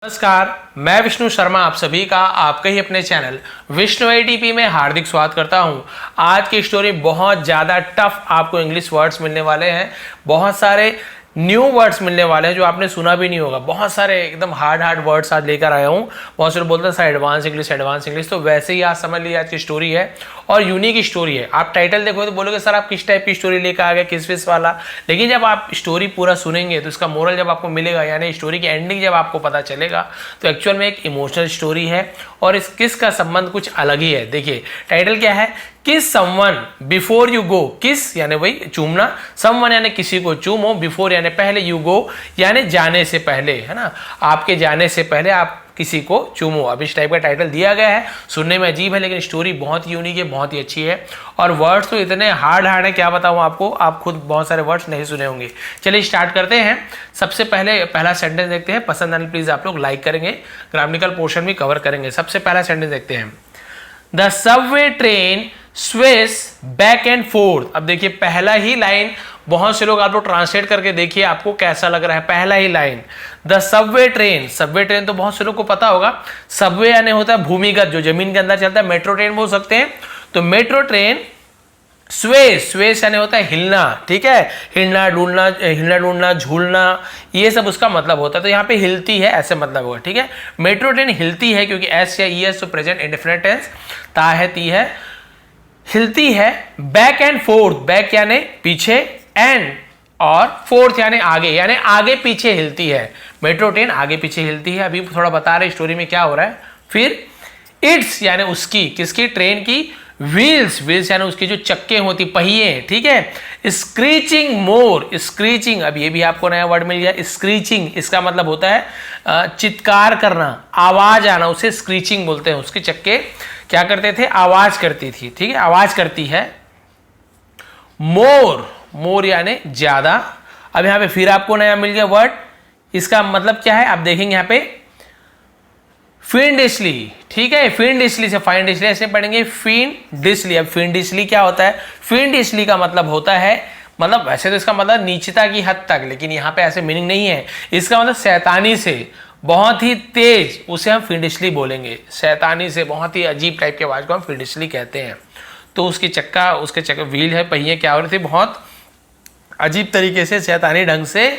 नमस्कार, मैं विष्णु शर्मा आप सभी का आपके ही अपने चैनल विष्णु एटीपी में हार्दिक स्वागत करता हूं। आज की स्टोरी बहुत ज़्यादा टफ आपको इंग्लिश वर्ड्स मिलने वाले हैं, बहुत सारे न्यू वर्ड्स मिलने वाले हैं जो आपने सुना भी नहीं होगा। बहुत सारे एकदम हार्ड वर्ड्स आज लेकर आया हूँ। बहुत सारे बोलते हैं सर एडवांस इंग्लिश, तो वैसे ही आज समझ लीजिए आज की स्टोरी है और यूनिक स्टोरी है। आप टाइटल देखोगे तो बोलोगे सर आप किस टाइप की स्टोरी लेकर आ गए, किस विस वाला, लेकिन जब आप स्टोरी पूरा सुनेंगे तो इसका मोरल जब आपको मिलेगा, यानी स्टोरी की एंडिंग जब आपको पता चलेगा तो एक्चुअल में एक इमोशनल स्टोरी है और इस किस का संबंध कुछ अलग ही है। देखिए टाइटल क्या है, किस समवन बिफोर यू गो। किस यानी वही चूमना, समवन यानी किसी को चूमो, बिफोर यानी पहले, यू गो यानी जाने से पहले, है ना, आपके जाने से पहले आप किसी को चूमो। अब इस टाइप का टाइटल दिया गया है, सुनने में अजीब है लेकिन स्टोरी बहुत यूनिक है, बहुत ही अच्छी है और वर्ड्स तो इतने हार्ड है क्या बताऊं आपको, आप खुद बहुत सारे वर्ड्स नहीं सुने होंगे। चलिए स्टार्ट करते हैं। सबसे पहले पहला सेंटेंस देखते हैं, पसंद आने प्लीज आप लोग लाइक करेंगे, ग्रामेटिकल पोर्शन भी कवर करेंगे। सबसे पहला सेंटेंस देखते हैं, the Subway train Suez back and fourth. अब देखिए पहला ही लाइन बहुत से लोग आप लोग ट्रांसलेट करके देखिए आपको कैसा लग रहा है। पहला ही लाइन द सबवे ट्रेन तो बहुत से लोग को पता होगा। सबवे यानी होता है भूमिगत, जो जमीन के अंदर चलता है, मेट्रो ट्रेन बोल सकते हैं। तो मेट्रो ट्रेन स्वेस यानी होता है हिलना, ठीक है, हिलना डुलना झूलना, ये सब उसका मतलब होता है। तो यहाँ पे हिलती है ऐसे मतलब होगा, ठीक है। मेट्रो ट्रेन हिलती है क्योंकि एस या ई एस तो प्रेजेंट इंडेफिनिट टेंस, ता है ती है, हिलती है। बैक एंड फोर्थ, बैक यानी पीछे, एंड और फोर्थ यानी आगे, यानी आगे पीछे हिलती है। मेट्रो ट्रेन आगे पीछे हिलती है। अभी थोड़ा बता रहे स्टोरी में क्या हो रहा है। फिर इट्स यानी उसकी, किसकी, ट्रेन की। व्हील्स यानी उसकी जो चक्के होती, पहिए, ठीक है। स्क्रीचिंग मोर, स्क्रीचिंग, अब ये भी आपको नया वर्ड मिल गया। स्क्रीचिंग इसका मतलब होता है चित्कार करना, आवाज आना, उसे स्क्रीचिंग बोलते हैं। उसके चक्के क्या करते थे, आवाज करती थी, ठीक है, आवाज करती है। मोर यानी ज्यादा। अब यहां पे फिर आपको नया मिल गया वर्ड, इसका मतलब क्या है आप देखेंगे यहां पे, फिंडिशली, ठीक है। फिंडिशली से फाइंडिशली ऐसे पढ़ेंगे, फिंडिशली। अब फिंडिशली क्या होता है, फिंडिशली का मतलब होता है, मतलब वैसे तो इसका मतलब नीचता की हद तक, लेकिन यहाँ पे ऐसे मीनिंग नहीं है। इसका मतलब शैतानी से बहुत ही तेज, उसे हम फिंडिशली बोलेंगे। शैतानी से बहुत ही अजीब टाइप की आवाज को हम फिंडिशली कहते हैं। तो उसके चक्का व्हील है, पहिए क्या हो रहे थे, बहुत अजीब तरीके से शैतानी ढंग से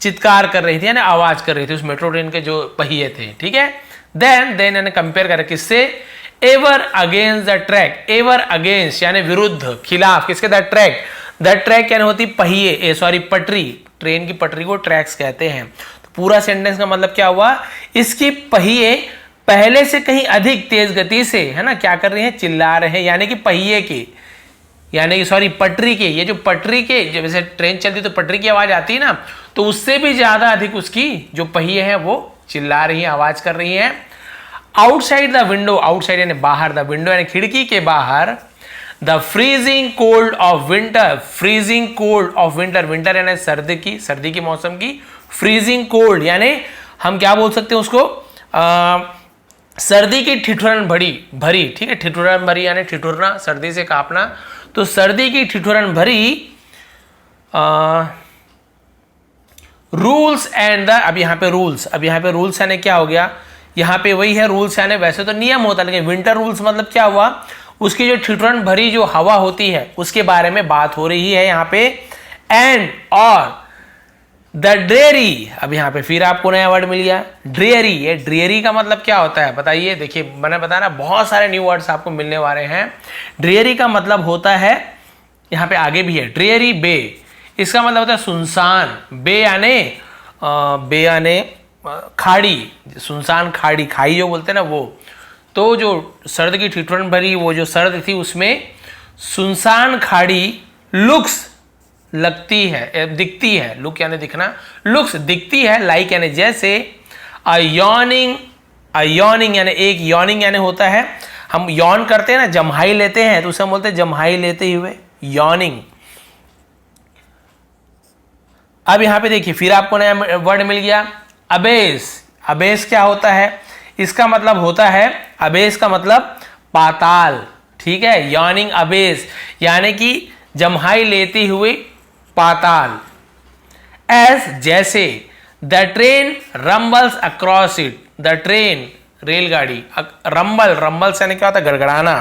चित्कार कर रही थी, यानी आवाज कर रही थी उस मेट्रो ट्रेन के जो पहिए थे, ठीक है। देन यानी कंपेयर कर किससे, ever against the track. Ever against यानी विरुद्ध, खिलाफ, किसके, द ट्रैक यानी होती पहिए, पटरी, ट्रेन की पटरी को ट्रैक्स कहते हैं। तो पूरा सेंटेंस का मतलब क्या हुआ, इसकी पहिए पहले से कहीं अधिक तेज गति से, है ना, क्या कर रही है, चिल्ला रहे हैं, यानी कि पहिए के, यानी कि पटरी के, ये जो पटरी के, जब जैसे ट्रेन चलती तो पटरी की आवाज आती है ना, तो उससे भी ज्यादा अधिक उसकी जो पहिए हैं वो चिल्ला रही है, आवाज कर रही है। आउटसाइड द विंडो, आउटसाइड यानी बाहर, द विंडो यानी खिड़की के बाहर, the freezing cold of winter. Freezing cold of winter, winter यानी सर्दी की मौसम की। फ्रीजिंग कोल्ड यानी हम क्या बोल सकते हैं उसको, सर्दी की ठिठुरन भरी, ठीक है, ठिठुरन भरी यानी ठिठुरना, सर्दी से कांपना। तो सर्दी की ठिठुरन भरी रूल्स एंड द, अब यहाँ पे रूल्स यानी क्या हो गया, यहाँ पे वही है रूल्स यानी वैसे तो नियम होता है, लेकिन विंटर रूल्स मतलब क्या हुआ, उसकी जो ठिठुरन भरी जो हवा होती है उसके बारे में बात हो रही है यहाँ पे। एंड और द ड्रेयरी, अब यहाँ पे फिर आपको नया वर्ड मिल गया, ड्रेयरी। ये ड्रेयरी का मतलब क्या होता है बताइए। देखिए मैंने बताया ना बहुत सारे न्यू वर्ड्स आपको मिलने वाले हैं। ड्रेयरी का मतलब होता है, यहाँ पे आगे भी है, ड्रेयरी बे, इसका मतलब होता है सुनसान। बे यानी खाड़ी, सुनसान खाड़ी, खाई जो बोलते हैं ना वो। तो जो सर्द की ठिठुरन भरी वो जो सर्द थी उसमें सुनसान खाड़ी लुक्स लगती है, दिखती है, लुक यानी दिखना, लुक्स दिखती है, लाइक यानी जैसे, अ यॉनिंग यानी एक, यॉनिंग यानी होता है, हम यॉन करते हैं ना, जम्हाई लेते हैं, तो उसे हम बोलते हैं जम्हाई लेते हुए, यॉनिंग। अब यहां पे देखिए फिर आपको नया वर्ड मिल गया, अबेस क्या होता है, इसका मतलब होता है, अबेस का मतलब पाताल, ठीक है। यॉनिंग अबेस यानी कि जम्हाई लेती हुई पाताल। एस जैसे, the train rumbles across it, the train रेलगाड़ी, रंबल, रंबल से क्या होता है, गड़गड़ाना,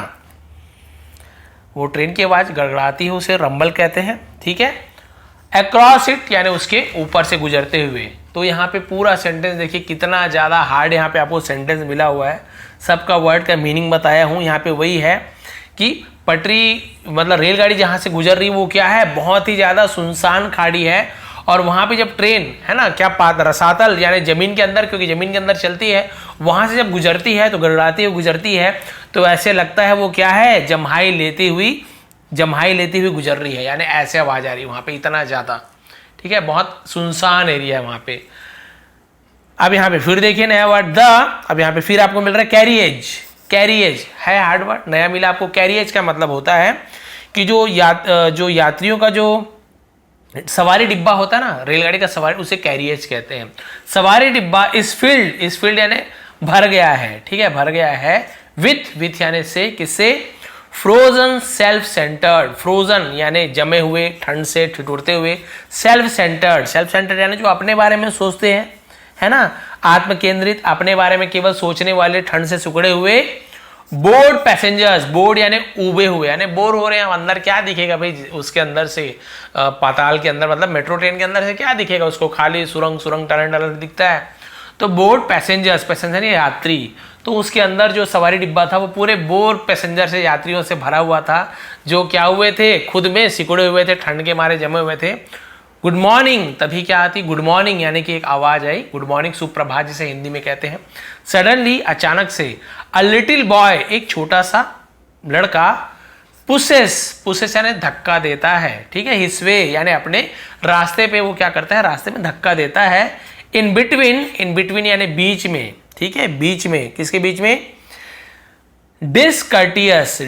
वो ट्रेन की आवाज गड़गड़ाती है उसे रंबल कहते हैं, ठीक है। अक्रॉस इट यानी उसके ऊपर से गुजरते हुए। तो यहाँ पे पूरा सेंटेंस देखिए कितना ज़्यादा हार्ड यहाँ पे आपको सेंटेंस मिला हुआ है, सबका वर्ड का मीनिंग बताया हूँ। यहाँ पे वही है कि पटरी मतलब रेलगाड़ी जहाँ से गुजर रही वो क्या है, बहुत ही ज़्यादा सुनसान खाड़ी है, और वहाँ पे जब ट्रेन है ना क्या रसातल यानी जमीन के अंदर, क्योंकि जमीन के अंदर चलती है, वहाँ से जब गुजरती है तो गड़गड़ाती हुई गुजरती है, तो ऐसे लगता है वो क्या है, जम्हाई लेती हुई गुजर रही है, यानी ऐसे आवाज आ रही है वहाँ पे इतना ज़्यादा, ठीक है। बहुत सुनसान एरिया है वहाँ पे। अब यहाँ पे फिर देखिए नया वर्ड द, अब यहाँ पे फिर आपको मिल रहा है कैरिएज, कैरिएज है हार्ड वर्ड नया मिला आपको। कैरिएज का मतलब होता है कि जो यात्रियों का जो सवारी डिब्बा होता है ना रेलगाड़ी का सवारी, उसे कैरिएज कहते हैं। सवारी डिब्बा इस फील्ड यानी भर गया है, ठीक है, भर गया है विथ यानी से, किससे, फ्रोजन सेल्फ सेंटर्ड, फ्रोजन यानी जमे हुए ठंड से ठिठुरते हुए, सेल्फ सेंटर्ड यानी जो अपने बारे में सोचते हैं, है ना, आत्म केंद्रित, अपने बारे में केवल सोचने वाले, ठंड से सिकुड़े हुए। बोर्ड पैसेंजर्स, बोर्ड यानी उबे हुए, यानी बोर हो रहे हैं, अंदर क्या दिखेगा भाई उसके अंदर से, पाताल के अंदर मतलब मेट्रो ट्रेन के अंदर से क्या दिखेगा उसको, खाली सुरंग टनल दिखता है। तो बोर्ड पैसेंजर्स, पैसेंजर यात्री, तो उसके अंदर जो सवारी डिब्बा था वो पूरे बोर पैसेंजर से, यात्रियों से भरा हुआ था, जो क्या हुए थे, खुद में सिकुड़े हुए थे, ठंड के मारे जमे हुए थे। गुड मॉर्निंग, तभी क्या आती, गुड मॉर्निंग यानी कि एक आवाज आई, गुड मॉर्निंग, सुप्रभात जिसे हिंदी में कहते हैं। सडनली, अचानक से, अ लिटिल बॉय, एक छोटा सा लड़का, पुसेस यानी धक्का देता है, ठीक है, हिज वे यानी अपने रास्ते पे वो क्या करता है, रास्ते में धक्का देता है। इन बिटवीन यानी बीच में, ठीक है, बीच में, किसके बीच में, डिसकर्टियस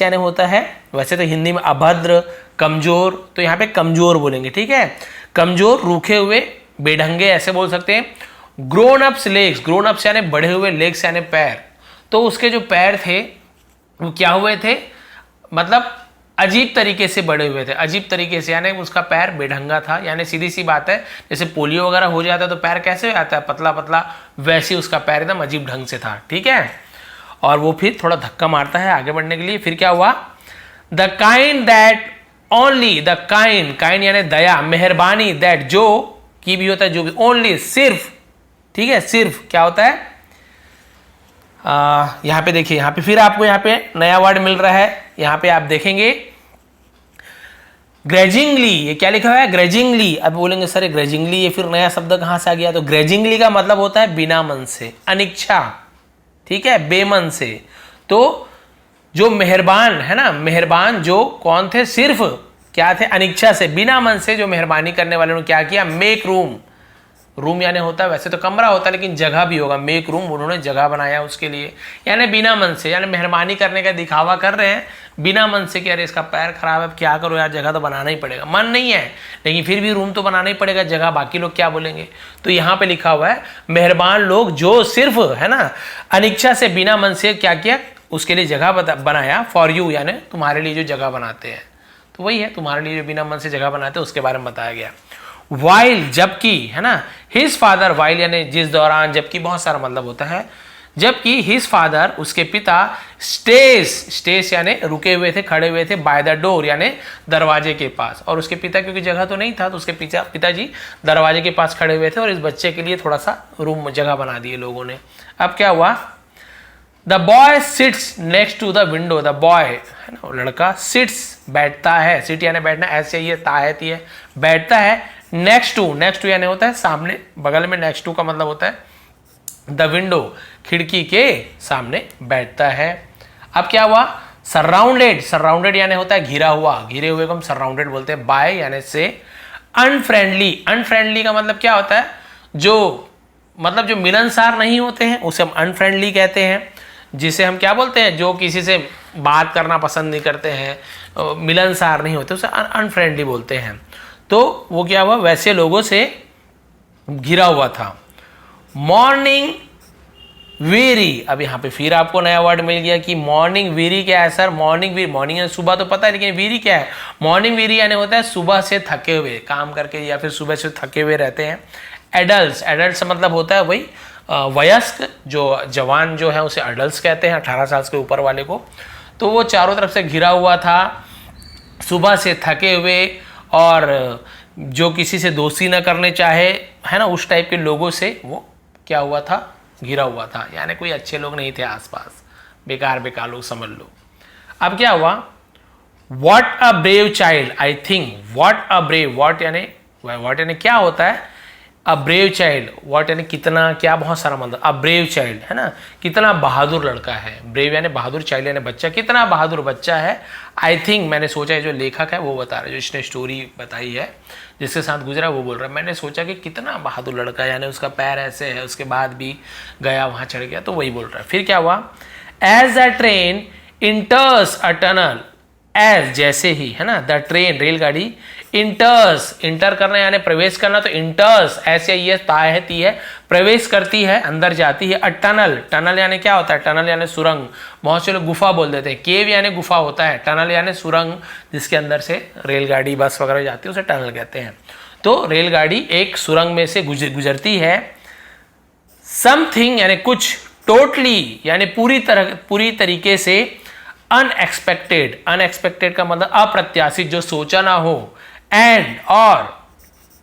यानी होता है वैसे तो हिंदी में अभद्र, कमजोर, तो यहाँ पे कमजोर बोलेंगे, ठीक है, कमजोर, रूखे हुए, बेढंगे ऐसे बोल सकते हैं। ग्रोन अप्स यानी बढ़े हुए, लेग्स यानी पैर, तो उसके जो पैर थे वो क्या हुए थे, मतलब अजीब तरीके से बढ़े हुए थे, अजीब तरीके से, यानी उसका पैर बेढंगा था, यानी सीधी सी बात है जैसे पोलियो वगैरह हो जाता है तो पैर कैसे हो जाता है, पतला पतला, वैसे उसका पैर एकदम अजीब ढंग से था, ठीक है। और वो फिर थोड़ा धक्का मारता है आगे बढ़ने के लिए। फिर क्या हुआ, the kind that only, the kind यानी दया, मेहरबानी, दैट जो, की भी होता है जो भी, ओनली सिर्फ, ठीक है, सिर्फ क्या होता है, यहाँ पे देखिए, यहाँ पे फिर आपको यहाँ पे नया वर्ड मिल रहा है, यहाँ पे आप देखेंगे ग्रेजिंगली, ये क्या लिखा हुआ है, ग्रेजिंगली। अब बोलेंगे सर ग्रेजिंगली ये फिर नया शब्द कहाँ से आ गया, तो ग्रेजिंगली का मतलब होता है बिना मन से, अनिच्छा, ठीक है, बेमन से। तो जो मेहरबान है ना, मेहरबान जो कौन थे, सिर्फ क्या थे, अनिच्छा से, बिना मन से जो मेहरबानी करने वाले ने क्या किया, मेक रूम यानी होता है वैसे तो कमरा होता है लेकिन जगह भी होगा, मेक रूम, उन्होंने जगह बनाया उसके लिए, यानी बिना मन से, यानी मेहरबानी करने का दिखावा कर रहे हैं बिना मन से कि अरे इसका पैर खराब है, क्या करो यार, जगह तो बनाना ही पड़ेगा, मन नहीं है लेकिन फिर भी रूम तो बनाना ही पड़ेगा, जगह बाकी लोग क्या बोलेंगे। तो यहाँ पे लिखा हुआ है मेहरबान लोग जो सिर्फ है ना अनिच्छा से, बिना मन से क्या किया, उसके लिए जगह बनाया, फॉर यू यानी तुम्हारे लिए जो जगह बनाते हैं, तो वही है तुम्हारे लिए जो बिना मन से जगह बनाते हैं उसके बारे में बताया गया। वाइल जबकि, है ना, हिज फादर, वाइल यानी जिस दौरान, जबकि बहुत सारा मतलब होता है, जबकि हिज फादर उसके पिता, स्टेस यानी रुके हुए थे, खड़े हुए थे, बाय द डोर यानी दरवाजे के पास, और उसके पिता क्योंकि जगह तो नहीं था तो उसके पिताजी दरवाजे के पास खड़े हुए थे और इस बच्चे के लिए थोड़ा सा रूम जगह बना दिए लोगों ने। अब क्या हुआ, the boy sits next to the window, the boy है ना लड़का, सिट्स बैठता है, सिट यानी बैठना, ऐसे ही है, ताहती है, बैठता है, नेक्स्ट टू यानी होता है सामने, बगल में, नेक्स्ट टू का मतलब होता है द विंडो, खिड़की के सामने बैठता है। अब क्या हुआ, सराउंडेड यानी होता है घिरा हुआ, घिरे हुए को हम सराउंडेड बोलते हैं, बाय यानी से। अनफ्रेंडली का मतलब क्या होता है, जो मतलब जो मिलनसार नहीं होते हैं उसे हम अनफ्रेंडली कहते हैं, जिसे हम क्या बोलते हैं, जो किसी से बात करना पसंद नहीं करते हैं, मिलनसार नहीं होते, उसे अनफ्रेंडली बोलते हैं। तो वो क्या हुआ, वैसे लोगों से घिरा हुआ था। मॉर्निंग वेरी, अब यहाँ पे फिर आपको नया वर्ड मिल गया कि मॉर्निंग वेरी क्या है सर? मॉर्निंग वेरी, मॉर्निंग यानी सुबह तो पता है, लेकिन वेरी क्या है? मॉर्निंग वेरी यानी होता है सुबह से थके हुए, काम करके या फिर सुबह से थके हुए रहते हैं। एडल्ट, एडल्ट से मतलब होता है वही वयस्क, जो जवान जो है उसे एडल्ट कहते हैं, 18 साल के ऊपर वाले को। तो वो चारों तरफ से घिरा हुआ था, सुबह से थके हुए, और जो किसी से दोस्ती न करने चाहे, है ना, उस टाइप के लोगों से वो क्या हुआ था? घिरा हुआ था, यानी कोई अच्छे लोग नहीं थे आसपास, बेकार बेकार लोग समझ लो। अब क्या हुआ? What a brave child, I think what a brave, what यानी क्या होता है? अ ब्रेव चाइल्ड, वॉट यानी कितना, क्या, बहुत सारा मतलब। अ ब्रेव चाइल्ड, है ना, कितना बहादुर लड़का है। ब्रेव यानी बहादुर, चाइल्ड यानी बच्चा, कितना बहादुर बच्चा है। आई थिंक, मैंने सोचा है, जो लेखक है वो बता रहा है, जो इसने स्टोरी बताई है, जिसके साथ गुजरा वो बोल रहा है, मैंने सोचा कि कितना बहादुर लड़का है, यानी उसका पैर ऐसे है, उसके बाद भी गया वहाँ चढ़ गया, तो वही बोल रहा है। फिर क्या हुआ? As the train enters a tunnel, as जैसे ही, है ना, द ट्रेन रेलगाड़ी, इंटर्स, इंटर करना यानी प्रवेश करना, तो इंटर्स ऐसे ये तायती है, प्रवेश करती है, अंदर जाती है। अ टनल, टनल यानी क्या होता है? टनल यानी सुरंग, बहुत से लोग गुफा बोल देते हैं, केव यानी गुफा होता है, टनल यानी सुरंग जिसके अंदर से रेलगाड़ी बस वगैरह जाती है, उसे टनल कहते हैं। तो रेलगाड़ी एक सुरंग में से गुजरती है। समथिंग यानी कुछ, टोटली यानी पूरी तरीके से, अनएक्सपेक्टेड, अनएक्सपेक्टेड का मतलब अप्रत्याशित, जो सोचा ना हो। एंड, और,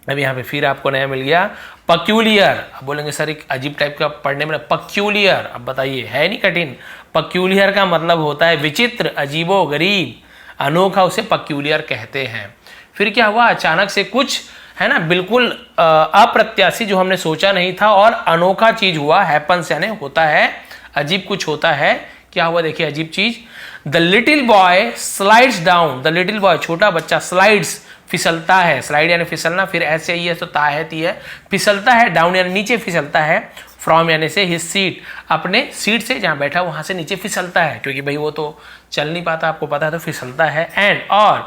अब यहाँ पे फिर आपको नया मिल गया पक्यूलियर। अब बोलेंगे सर एक अजीब टाइप का पढ़ने में, पक्यूलियर, अब बताइए, है नहीं कठिन? पक्यूलियर का मतलब होता है विचित्र, अजीबो गरीब, अनोखा, उसे पक्यूलियर कहते हैं। फिर क्या हुआ? अचानक से कुछ, है ना, बिल्कुल अप्रत्याशित, जो हमने सोचा नहीं था, और अनोखा चीज हुआ। हैपन्स यानी होता है, अजीब कुछ होता है। क्या हुआ? देखिए अजीब चीज। The little boy slides down, the little boy छोटा बच्चा, स्लाइड्स फिसलता है, स्लाइड यानी फिसलना, फिर ऐसे ही है तो ताहती है, फिसलता है, डाउन यानी नीचे फिसलता है, फ्रॉम यानी से, हिज सीट अपने सीट से जहां बैठा वहां से नीचे फिसलता है, क्योंकि भाई वो तो चल नहीं पाता, आपको पता है, तो फिसलता है। एंड, और,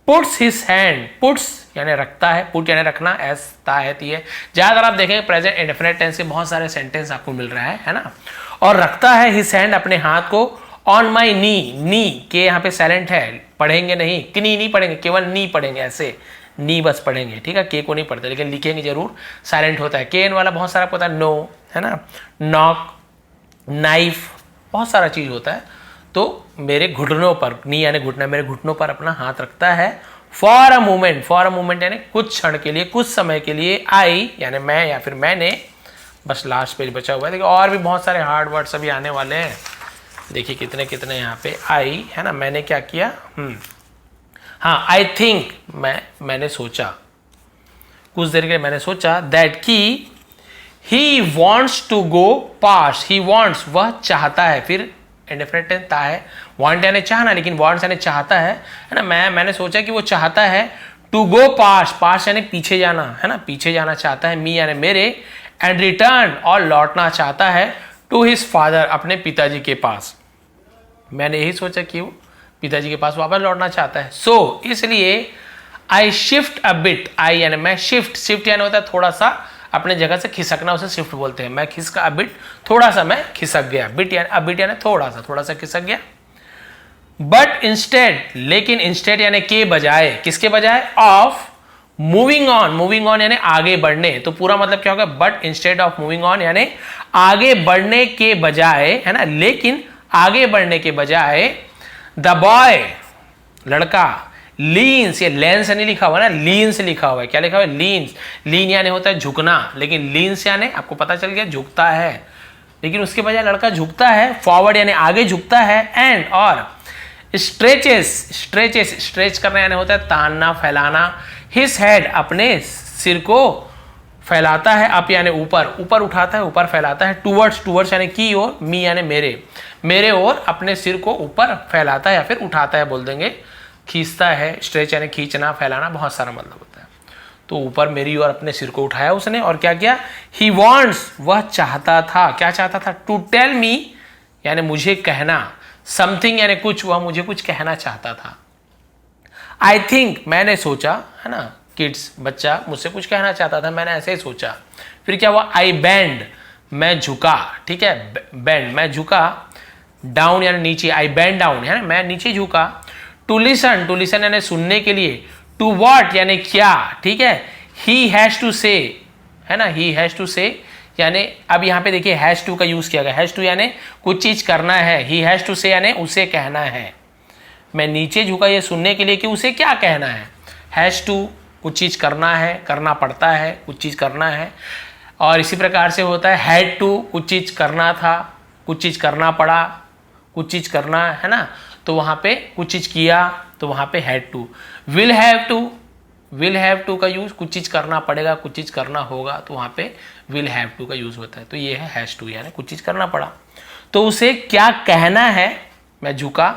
पुट्स हिज हैंड, पुट्स यानी रखता है, पुट यानी रखना, एस ताहती है। ज्यादातर आप देखेंगे प्रेजेंट इंडेफिनिट टेंस के बहुत सारे सेंटेंस आपको मिल रहा है ना। और रखता है हिज हैंड, अपने हाथ को, ऑन माई नी, नी के यहाँ पे साइलेंट है, पढ़ेंगे नहीं, नी नहीं पढ़ेंगे, केवल नी पढ़ेंगे, ऐसे नी बस पढ़ेंगे, ठीक है, के को नहीं पढ़ते, लेकिन लिखेंगे जरूर, साइलेंट होता है। के एन वाला बहुत सारा पता है, नो, है ना, नॉक, नाइफ, बहुत सारा चीज होता है। तो मेरे घुटनों पर, नी यानी घुटना, मेरे घुटनों पर अपना हाथ रखता है। For a moment, for a moment यानी कुछ क्षण के लिए, कुछ समय के लिए। आई यानी मैं या फिर मैंने, बस लास्ट पेज बचा हुआ है। देखिए और भी बहुत सारे हार्ड वर्ड्स अभी आने वाले हैं, देखिए कितने कितने यहाँ पे। आई, है ना, मैंने क्या किया, हाँ, आई थिंक, मैंने सोचा, कुछ देर के लिए मैंने सोचा, दैट की he wants to go pass, he wants वह चाहता है, फिर इंडेफिनिट टेंस ता है, वांट यानी चाहना, लेकिन वॉन्ट्स यानी चाहता है ना, मैंने सोचा कि वो चाहता है, टू गो पास, पास यानी पीछे जाना, है ना, पीछे जाना चाहता है, मी यानी मेरे, एंड रिटर्न और लौटना चाहता है, टू हिज फादर अपने पिताजी के पास। मैंने यही सोचा कि वो पिताजी के पास वापस लौटना चाहता है। सो इसलिए आई शिफ्ट अ बिट, आई यानी मैं, शिफ्ट, शिफ्ट यानी होता है थोड़ा सा अपने जगह से खिसकना, उसे शिफ्ट बोलते हैं। मैं खिसका, अ बिट थोड़ा सा मैं खिसक गया, बिट यानी, अ बिट यानी थोड़ा सा खिसक गया। बट इंस्टेड, लेकिन इंस्टेड यानी के बजाय, किसके बजाय, of moving on, moving on यानी आगे बढ़ने, तो पूरा मतलब क्या होगा, but instead of moving on यानी आगे बढ़ने के बजाय, है ना, लेकिन आगे बढ़ने के बजाय, द बॉय लड़का, लीन्स, ये लेंस नहीं लिखा हुआ ना, लीन्स लिखा हुआ है, क्या लिखा हुआ है, लीन्स, लीन यानी होता है झुकना, लेकिन लीन्स यानी आपको पता चल गया झुकता है, लेकिन उसके बजाय लड़का झुकता है, फॉरवर्ड यानी आगे झुकता है, एंड और स्ट्रेचेस, स्ट्रेचेस, स्ट्रेच करना यानी होता है तानना, फैलाना, हिज हेड अपने सिर को फैलाता है, अप यानी ऊपर, ऊपर उठाता है, ऊपर फैलाता है, टूवर्ड्स, टूवर्ड्स यानी की ओर, मी यानी मेरे, मेरे ओर अपने सिर को ऊपर फैलाता है या फिर उठाता है बोल देंगे, खींचता है, स्ट्रेच यानी खींचना, फैलाना, बहुत सारा मतलब होता है। तो ऊपर मेरी ओर अपने सिर को उठाया उसने, और क्या किया, ही वॉन्ट्स वह चाहता था, क्या चाहता था, टू टेल मी यानी मुझे कहना, समथिंग यानी कुछ, वह मुझे कुछ कहना चाहता था। आई थिंक मैंने सोचा, है ना, किड्स बच्चा मुझसे कुछ कहना चाहता था, मैंने ऐसे ही सोचा। फिर क्या हुआ, आई बैंड, मैं झुका, ठीक है, बेंड, मैं झुका, डाउन यानी नीचे, आई बेंड डाउन है ना, मैं नीचे झुका। टू लिसन, टू लिसन यानी सुनने के लिए। टू व्हाट यानी क्या, ठीक है, ही हैज टू से, है ना, ही हैज टू से यानी अब यहाँ पे देखिए हैज टू का यूज किया गया, हैज टू यानी कुछ चीज करना है, ही हैज टू से यानी उसे कहना है। मैं नीचे झुका ये सुनने के लिए कि उसे क्या कहना है। हैज टू कुछ चीज करना है, करना पड़ता है, कुछ चीज करना है। और इसी प्रकार से होता है हैड टू, कुछ चीज करना था, कुछ चीज करना पड़ा, कुछ चीज करना है ना, तो वहां पे कुछ चीज किया तो वहां पे had to. Will have to, will have to का यूज, कुछ चीज करना पड़ेगा, कुछ चीज करना होगा तो वहां पे विल हैव टू का यूज होता है। तो ये है हैज टू यानी कुछ चीज करना पड़ा, तो उसे क्या कहना है। मैं झुका।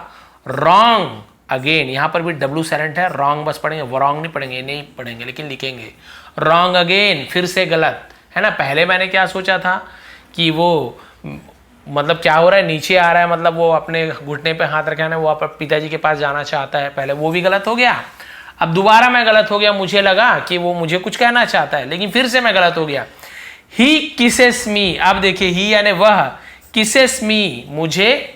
रॉन्ग, अगेन यहाँ पर भी डब्ल्यू साइलेंट है, रॉन्ग बस पढ़ेंगे, रॉन्ग नहीं पढ़ेंगे, नहीं पढ़ेंगे लेकिन लिखेंगे। रॉन्ग अगेन, फिर से गलत, है ना। पहले मैंने क्या सोचा था कि वो मतलब क्या हो रहा है, नीचे आ रहा है, मतलब वो अपने घुटने पे हाथ रखा है, वो पिताजी के पास जाना चाहता है, पहले वो भी गलत हो गया। अब दोबारा मैं गलत हो गया, मुझे लगा कि वो मुझे कुछ कहना चाहता है, लेकिन फिर से मैं गलत हो गया। ही किसेस मी, अब देखिए ही यानी वह, किसेस मी मुझे,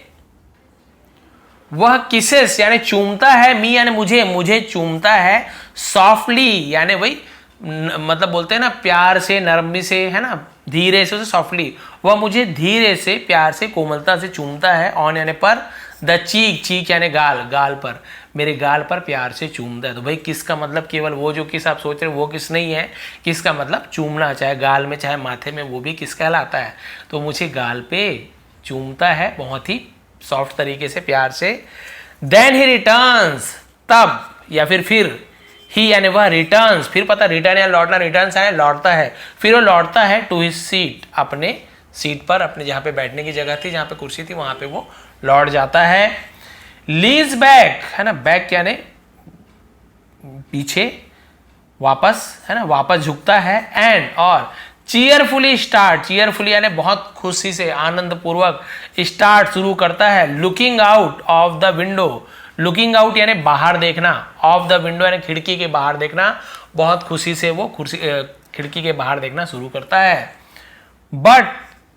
वह किसेस यानी चूमता है, मी यानी मुझे, मुझे चूमता है। सॉफ्टली यानी वही मतलब बोलते हैं ना प्यार से, नरमी से, है ना, धीरे से, सॉफ्टली, वह मुझे धीरे से, प्यार से, कोमलता से चूमता है। ऑन यानी पर, द चीक, चीक यानी गाल, गाल पर, मेरे गाल पर प्यार से चूमता है। तो भाई किस का मतलब केवल वो जो किस आप सोच रहे हो वो किस नहीं है, किस का मतलब चूमना, चाहे गाल में चाहे माथे में, वो भी किस कहलाता है। तो मुझे गाल पे चूमता है बहुत ही सॉफ्ट तरीके से, प्यार से। देन ही रिटर्न्स, तब या फिर ही यानी वह रिटर्न्स, फिर पता रिटर्न या लौटना, रिटर्न्स है लौटता है, फिर वो लौटता है टू हिज सीट, अपने सीट पर, अपने जहाँ पे बैठने की जगह थी, जहाँ पे कुर्सी थी, वहां पे वो लौट जाता है। लीज बैक, है ना, बैक यानी पीछे, वापस, है ना, वापस झुकता है। एंड और चीयरफुली स्टार्ट, चीयरफुली यानी बहुत खुशी से, आनंद पूर्वक, स्टार्ट शुरू करता है। Looking out of the window, looking out यानी बाहर देखना, ऑफ द विंडो यानी खिड़की के बाहर देखना, बहुत खुशी से वो खिड़की के बाहर देखना शुरू करता है। बट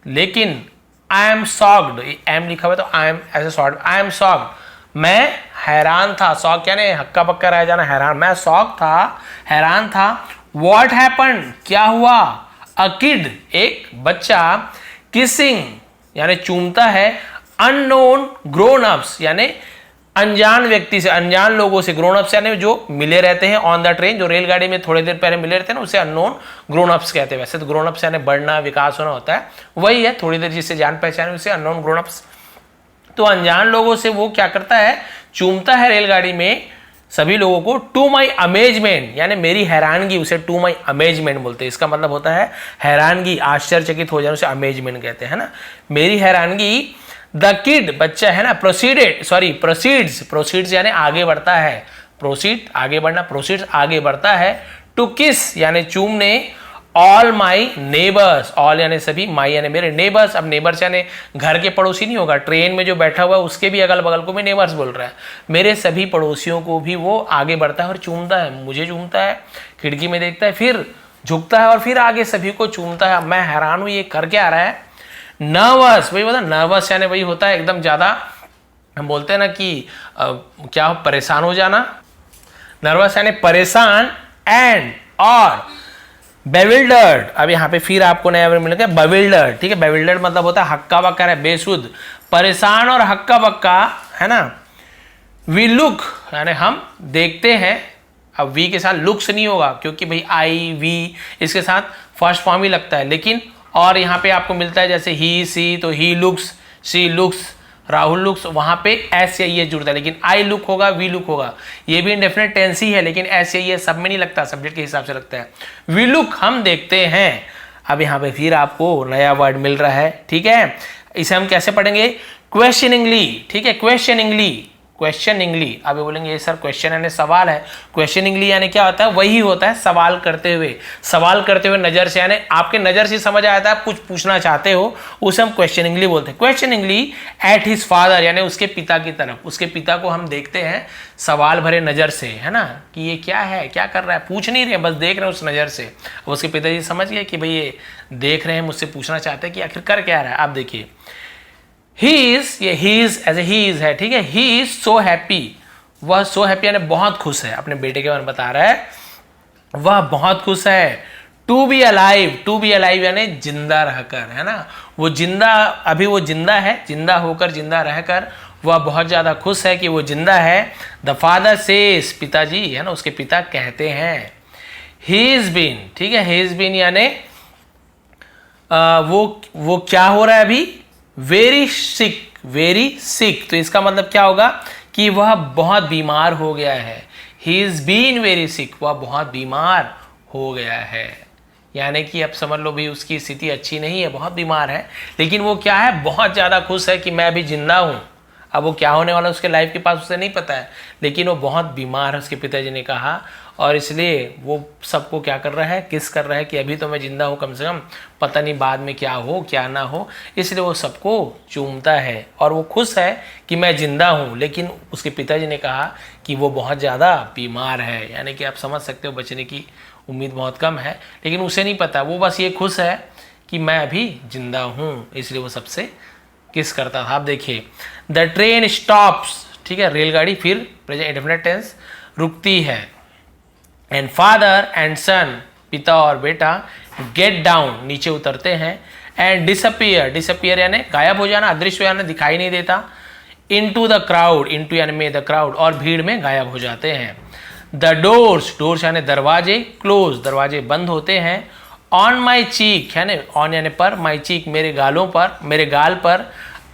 लेकिन आई एम सॉक्ड, एम लिखा हुआ तो आई एम ऐसे शॉर्ट, आई एम सॉक्ड, मैं हैरान था। शॉक यानी हक्का पक्का रह जाना, हैरान, मैं शॉक था, हैरान था। व्हाट हैपेंड, क्या हुआ। अ किड, एक बच्चा, किसिंग यानी चूमता है, अननोन ग्रोन अप्स यानी अनजान व्यक्ति से, अनजान लोगों से, ग्रोन अप्स यानी जो मिले रहते हैं ऑन द ट्रेन, जो रेलगाड़ी में थोड़ी देर पहले मिले रहते हैं ना, उसे अननोन ग्रोन अप्स कहते हैं। वैसे तो ग्रोन अप्स यानी बढ़ना, विकास होना होता है, वही है, थोड़ी देर जिससे जान पहचान उसे अननोन ग्रोन अप्स। तो अनजान लोगों से वो क्या करता है, चूमता है रेलगाड़ी में सभी लोगों को। टू माई अमेजमेंट यानी मेरी हैरानगी, उसे टू माई अमेजमेंट बोलते हैं। इसका मतलब होता है हैरानगी, आश्चर्यचकित हो जाना, उसे अमेजमेंट कहते हैं ना, मेरी हैरानगी। द किड, बच्चा है ना, प्रोसीडेड, सॉरी प्रोसीड्स, प्रोसीड्स यानी आगे बढ़ता है, प्रोसीड आगे बढ़ना, प्रोसीड्स आगे बढ़ता है। टू किस यानी चूमने, ऑल माई नेबर्स, ऑल यानी सभी, माई यानी मेरे, नेबर्स, अब नेबर्स यानी घर के पड़ोसी नहीं होगा, ट्रेन में जो बैठा हुआ है उसके भी अगल बगल को भी नेबर्स बोल रहा है, मेरे सभी पड़ोसियों को भी वो आगे बढ़ता है और चूमता है, मुझे चूमता है, खिड़की में देखता है, फिर झुकता है और फिर आगे सभी को चूमता है। मैं हैरान हूं ये कर क्या रहा है। नर्वस, वही बता, नर्वस यानी वही होता है एकदम ज्यादा, हम बोलते हैं ना कि क्या हो, परेशान हो जाना, नर्वस यानी परेशान। एंड और बेविल्डर्ड, अब यहाँ पे फिर आपको नया वर्ड मिलेगा बेविल्डर्ड, ठीक है, बेविल्डर्ड मतलब होता है हक्का बक्का है, बेसुध, परेशान और हक्का बक्का, है ना। वी लुक यानी हम देखते हैं, अब वी के साथ लुक्स नहीं होगा क्योंकि भाई आई वी इसके साथ फर्स्ट फॉर्म ही लगता है, लेकिन और यहाँ पे आपको मिलता है जैसे ही सी, तो he looks, she looks, Rahul looks, वहां पे एस या ये जुड़ता है, लेकिन आई लुक होगा, वी लुक होगा, ये भी इंडेफिनिट टेंस ही है, लेकिन एस या ये सब में नहीं लगता, सब्जेक्ट के हिसाब से लगता है। वी लुक हम देखते हैं। अब यहाँ पे फिर आपको नया वर्ड मिल रहा है, ठीक है, इसे हम कैसे पढ़ेंगे, क्वेश्चनिंगली, ठीक है, क्वेश्चनिंगली, क्वेश्चनिंगली। आप ये बोलेंगे ये सर क्वेश्चन यानी सवाल है, क्वेश्चनिंगली यानी क्या होता है? वही होता है सवाल करते हुए नजर से, यानी आपके नजर से समझ आया था आप कुछ पूछना चाहते हो, उसे हम क्वेश्चनिंगली बोलते हैं। क्वेश्चनिंगली एट हिज फादर, यानी उसके पिता की तरफ, उसके पिता को हम देखते हैं सवाल भरे नजर से, है ना, कि ये क्या है, क्या कर रहा है, पूछ नहीं रहे, बस देख रहे हैं उस नजर से। अब उसके पिताजी समझ गए कि भाई ये देख रहे हैं, मुझसे पूछना चाहते हैं कि आखिर कर क्या रहा है। आप देखिए he is है, ठीक है। he is so happy, वह so happy यानी बहुत खुश है, अपने बेटे के बारे में बता रहा है, वह बहुत खुश है। to be alive यानी जिंदा रहकर, है ना, वो जिंदा, अभी वो जिंदा है, जिंदा होकर, जिंदा रहकर वह बहुत ज्यादा खुश है कि वो जिंदा है। the father says, पिताजी, है ना, उसके पिता कहते हैं। he is been, ठीक है, he is been यानी वो क्या हो रहा है अभी? वेरी सिक, तो इसका मतलब क्या होगा कि वह बहुत बीमार हो गया है। He is been very sick, वह बहुत बीमार हो गया है, यानी कि अब समझ लो भाई उसकी स्थिति अच्छी नहीं है, बहुत बीमार है, लेकिन वो क्या है? बहुत ज्यादा खुश है कि मैं अभी जिंदा हूं। अब वो क्या होने वाला उसके लाइफ के पास उसे नहीं पता है, लेकिन वो बहुत बीमार है, उसके पिताजी ने कहा, और इसलिए वो सबको क्या कर रहा है? किस कर रहा है कि अभी तो मैं जिंदा हूँ, कम से कम पता नहीं बाद में क्या हो क्या ना हो, इसलिए वो सबको चूमता है और वो खुश है कि मैं जिंदा हूँ। लेकिन उसके पिताजी ने कहा कि वो बहुत ज़्यादा बीमार है, यानी कि आप समझ सकते हो बचने की उम्मीद बहुत कम है, लेकिन उसे नहीं पता, वो बस ये खुश है कि मैं अभी जिंदा हूँ, इसलिए वो सबसे किस करता था। आप देखिए द ट्रेन स्टॉप्स, ठीक है, रेलगाड़ी फिर प्रेजेंट इंडेफिनिट टेंस रुकती है। एंड फादर एंड सन, पिता और बेटा, गेट डाउन, नीचे उतरते हैं। एंड डिसअपियर यानी गायब हो जाना, अदृश्य यानी दिखाई नहीं देता। इनटू द क्राउड, इनटू यानी में द क्राउड, और भीड़ में गायब हो जाते हैं। द डोर्स यानी दरवाजे, क्लोज दरवाजे बंद होते हैं। ऑन माई चीक यानी ऑन यानी पर, माई चीक मेरे गालों पर, मेरे गाल पर।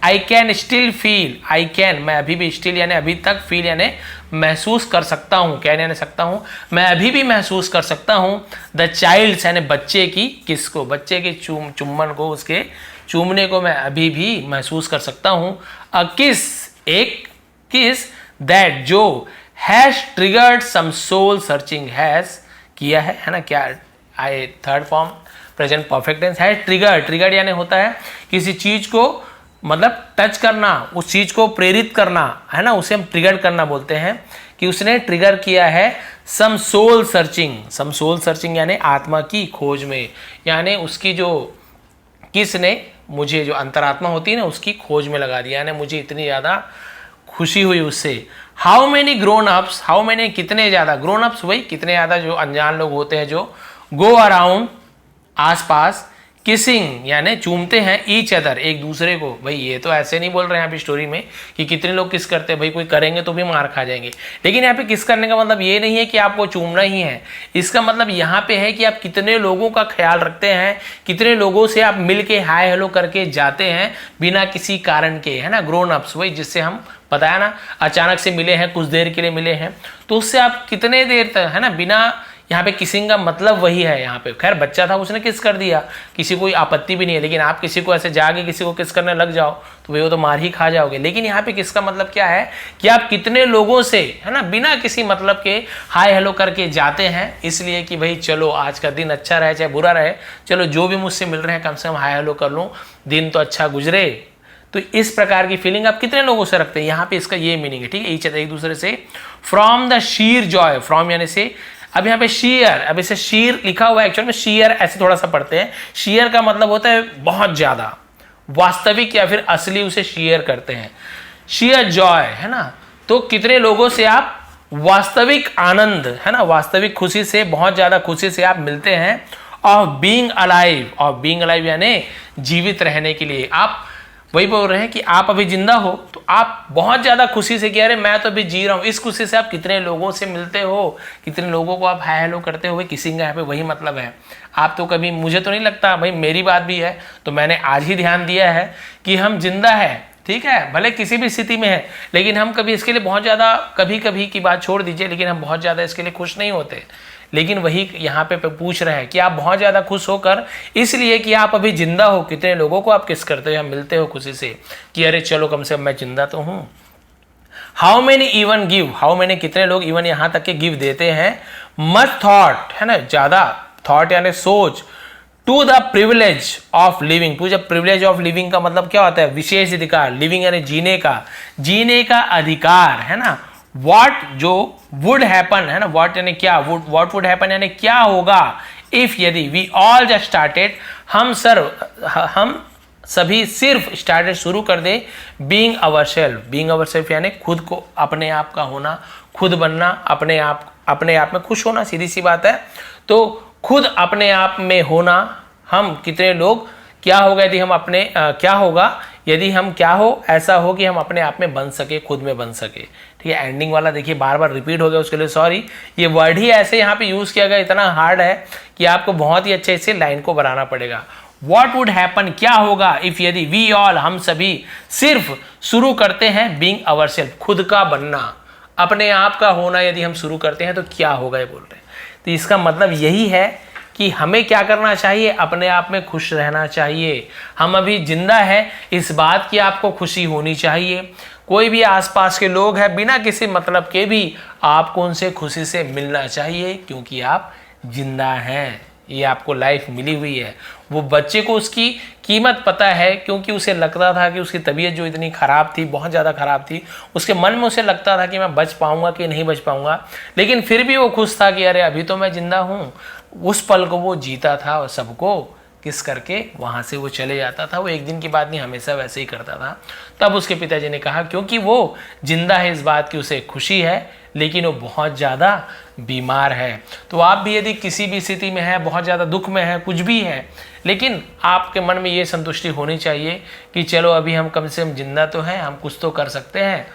I can still feel, I can मैं अभी भी, स्टिल यानी अभी तक, फील यानी महसूस कर सकता हूँ, कैन यानी सकता हूँ, मैं अभी भी महसूस कर सकता हूँ। द चाइल्ड यानी बच्चे की, किसको? बच्चे के चुम्बन को, उसके चूमने को मैं अभी भी महसूस कर सकता हूँ। अ किस, एक किस, दैट जो, has triggered some soul searching, has किया है ना, क्या आई third form present perfect tense है। ट्रिगर्ड यानी होता है किसी चीज को मतलब टच करना, उस चीज को प्रेरित करना, है ना, उसे हम ट्रिगर करना बोलते हैं, कि उसने ट्रिगर किया है। सम सोल सर्चिंग यानी आत्मा की खोज में, यानी उसकी जो, किसने, मुझे, जो अंतरात्मा होती है ना, उसकी खोज में लगा दिया, यानी मुझे इतनी ज्यादा खुशी हुई उससे। How many grown ups, how many कितने ज्यादा, ग्रोन अप्स वही कितने ज्यादा जो अनजान लोग होते हैं, जो गो अराउंड आसपास, किसिंग यानी चूमते हैं, ईच अदर एक दूसरे को। भाई ये तो ऐसे नहीं बोल रहे हैं यहाँ पे स्टोरी में कि कितने लोग किस करते हैं, भाई कोई करेंगे तो भी मार खा जाएंगे, लेकिन यहाँ पे किस करने का मतलब ये नहीं है कि आपको चूमना ही है, इसका मतलब यहाँ पे है कि आप कितने लोगों का ख्याल रखते हैं, कितने लोगों से आप मिल के हाय हेलो करके जाते हैं बिना किसी कारण के, है ना। ग्रोन अप्स वही जिससे हम बताया ना, अचानक से मिले हैं, कुछ देर के लिए मिले हैं, तो उससे आप कितने देर तक, है ना, बिना, यहाँ पे किसिंग का मतलब वही है। यहाँ पे खैर बच्चा था उसने किस कर दिया, किसी कोई आपत्ति भी नहीं है, लेकिन आप किसी को ऐसे जाके किसी को किस करने लग जाओ तो वो तो मार ही खा जाओगे। लेकिन यहाँ पे किसका मतलब क्या है कि आप कितने लोगों से, है ना, बिना किसी मतलब के हाय हेलो करके जाते हैं, इसलिए कि भाई चलो आज का दिन अच्छा रहे चाहे बुरा रहे, चलो जो भी मुझसे मिल रहे हैं कम से कम हाय हेलो कर लूँ, दिन तो अच्छा गुजरे। तो इस प्रकार की फीलिंग आप कितने लोगों से रखते हैं, यहाँ पे इसका ये मीनिंग है, ठीक है, एक दूसरे से। From the sheer joy, from यानी से, अब यहाँ पे शेयर, अब इसे शीर लिखा हुआ है, एक्चुअल में शेयर ऐसे थोड़ा सा पढ़ते हैं। शेयर का मतलब होता है बहुत ज्यादा, वास्तविक या फिर असली, उसे शेयर करते हैं, शेयर जॉय, है ना। तो कितने लोगों से आप वास्तविक आनंद, है ना, वास्तविक खुशी से, बहुत ज्यादा खुशी से आप मिलते हैं। ऑफ बीइंग अलाइव यानी जीवित रहने के लिए, आप वही बोल रहे हैं कि आप अभी जिंदा हो तो आप बहुत ज्यादा खुशी से कह रहे मैं तो अभी जी रहा हूं, इस खुशी से आप कितने लोगों से मिलते हो, कितने लोगों को आप हाय हेलो करते हुए, किसी का यहाँ पे वही मतलब है। आप तो कभी, मुझे तो नहीं लगता, भाई मेरी बात भी है तो मैंने आज ही ध्यान दिया है कि हम जिंदा है, ठीक है, भले किसी भी स्थिति में है, लेकिन हम कभी इसके लिए बहुत ज्यादा, कभी कभी की बात छोड़ दीजिए, लेकिन हम बहुत ज्यादा इसके लिए खुश नहीं होते। लेकिन वही यहाँ पे पूछ रहे हैं कि आप बहुत ज्यादा खुश होकर इसलिए कि आप अभी जिंदा हो, कितने लोगों को आप किस करते हो या मिलते हो खुशी से कि अरे चलो कम से कम मैं जिंदा तो हूँ। How many even give, how many कितने लोग इवन यहां तक के गिव देते हैं, मच थॉट है ना, ज्यादा थॉट यानी सोच, to the privilege of living, to the privilege of living का मतलब क्या होता है, विशेष अधिकार, लिविंग यानी जीने का अधिकार है ना, व्हाट जो वुड हैपन है ना, व्हाट यानी क्या, व्हाट वुड हैपन यानी क्या होगा, इफ यदि, वी ऑल जस्ट स्टार्टेड, हम सभी सिर्फ स्टार्टेड शुरू कर दे, बीइंग अवरसेल्फ यानी खुद को, अपने आप का होना, खुद बनना, अपने आप में खुश होना, सीधी सी बात है। तो खुद अपने आप में होना, हम कितने लोग, क्या होगा यदि हम अपने क्या होगा यदि हम क्या हो, ऐसा हो कि हम अपने आप में बन सके, खुद में बन सके। ठीक है, एंडिंग वाला देखिए बार बार रिपीट हो गया, उसके लिए सॉरी। ये वर्ड ही ऐसे यहाँ पे यूज किया गया, इतना हार्ड है कि आपको बहुत ही अच्छे से लाइन को बनाना पड़ेगा। What would happen, क्या होगा, इफ यदि, वी ऑल हम सभी सिर्फ शुरू करते हैं, बीइंग अवरसेल्फ खुद का बनना, अपने आप का होना यदि हम शुरू करते हैं तो क्या होगा ये बोल रहे हैं। तो इसका मतलब यही है कि हमें क्या करना चाहिए, अपने आप में खुश रहना चाहिए। हम अभी जिंदा है, इस बात की आपको खुशी होनी चाहिए। कोई भी आसपास के लोग हैं, बिना किसी मतलब के भी आपको उनसे खुशी से मिलना चाहिए, क्योंकि आप जिंदा हैं, ये आपको लाइफ मिली हुई है। वो बच्चे को उसकी कीमत पता है, क्योंकि उसे लगता था कि उसकी तबीयत जो इतनी ख़राब थी, बहुत ज़्यादा ख़राब थी, उसके मन में उसे लगता था कि मैं बच पाऊंगा कि नहीं बच पाऊंगा, लेकिन फिर भी वो खुश था कि अरे अभी तो मैं जिंदा हूँ। उस पल को वो जीता था और सबको किस करके वहाँ से वो चले जाता था। वो एक दिन की बात नहीं, हमेशा वैसे ही करता था। तब उसके पिताजी ने कहा क्योंकि वो जिंदा है, इस बात की उसे खुशी है, लेकिन वो बहुत ज़्यादा बीमार है। तो आप भी यदि किसी भी स्थिति में है, बहुत ज़्यादा दुख में है, कुछ भी है, लेकिन आपके मन में ये संतुष्टि होनी चाहिए कि चलो अभी हम कम से कम जिंदा तो हैं, हम कुछ तो कर सकते हैं।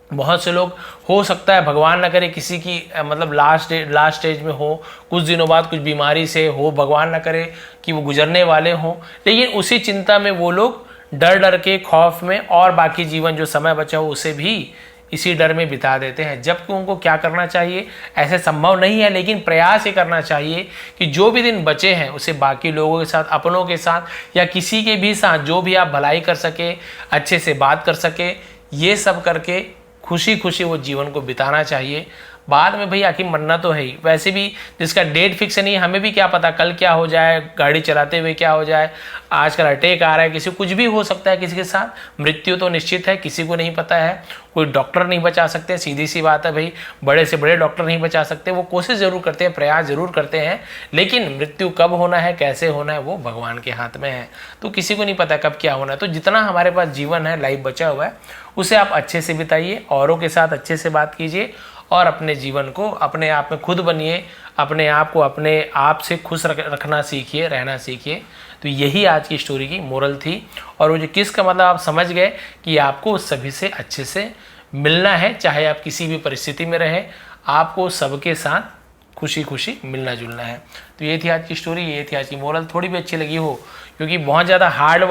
बहुत से लोग, हो सकता है भगवान न करे किसी की मतलब लास्ट स्टेज में हो, कुछ दिनों बाद कुछ बीमारी से हो, भगवान न करे कि वो गुजरने वाले हों, लेकिन उसी चिंता में वो लोग डर के खौफ में और बाकी जीवन जो समय बचा हो उसे भी इसी डर में बिता देते हैं। जबकि उनको क्या करना चाहिए, ऐसे संभव नहीं है, लेकिन प्रयास ये करना चाहिए कि जो भी दिन बचे हैं उसे बाकी लोगों के साथ, अपनों के साथ या किसी के भी साथ जो भी आप भलाई कर सके, अच्छे से बात कर सके, ये सब करके खुशी खुशी वो जीवन को बिताना चाहिए। बाद में भाई आखिर मरना तो है ही, वैसे भी जिसका डेट फिक्स नहीं है, हमें भी क्या पता कल क्या हो जाए, गाड़ी चलाते हुए क्या हो जाए, आजकल अटैक आ रहा है, किसी कुछ भी हो सकता है किसी के साथ। मृत्यु तो निश्चित है, किसी को नहीं पता है, कोई डॉक्टर नहीं बचा सकते, सीधी सी बात है भाई, बड़े से बड़े डॉक्टर नहीं बचा सकते। वो कोशिश जरूर करते हैं, प्रयास जरूर करते हैं, लेकिन मृत्यु कब होना है, कैसे होना है, वो भगवान के हाथ में है। तो किसी को नहीं पता कब क्या होना है। तो जितना हमारे पास जीवन है, लाइफ बचा हुआ है, उसे आप अच्छे से बिताइए, औरों के साथ अच्छे से बात कीजिए और अपने जीवन को अपने आप में खुद बनिए, अपने आप को अपने आप से खुश रखना सीखिए, रहना सीखिए। तो यही आज की स्टोरी की मोरल थी। और वो जो किस का मतलब आप समझ गए कि आपको सभी से अच्छे से मिलना है, चाहे आप किसी भी परिस्थिति में रहे, आपको सबके साथ खुशी खुशी मिलना जुलना है। तो ये थी आज की स्टोरी, ये थी आज की मोरल। थोड़ी भी अच्छी लगी हो, क्योंकि बहुत ज़्यादा हार्ड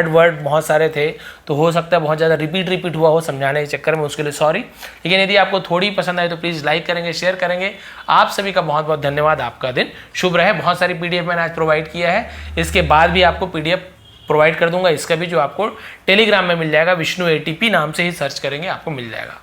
वर्ड बहुत सारे थे, तो हो सकता है बहुत ज़्यादा रिपीट हुआ हो समझाने के चक्कर में, उसके लिए सॉरी। लेकिन यदि आपको थोड़ी पसंद आए तो प्लीज़ लाइक करेंगे, शेयर करेंगे। आप सभी का बहुत बहुत धन्यवाद। आपका दिन शुभ रहे। बहुत सारी PDF मैंने आज प्रोवाइड किया है, इसके बाद भी आपको PDF प्रोवाइड कर दूंगा, इसका भी, जो आपको टेलीग्राम में मिल जाएगा, विष्णु ATP नाम से ही सर्च करेंगे आपको मिल जाएगा।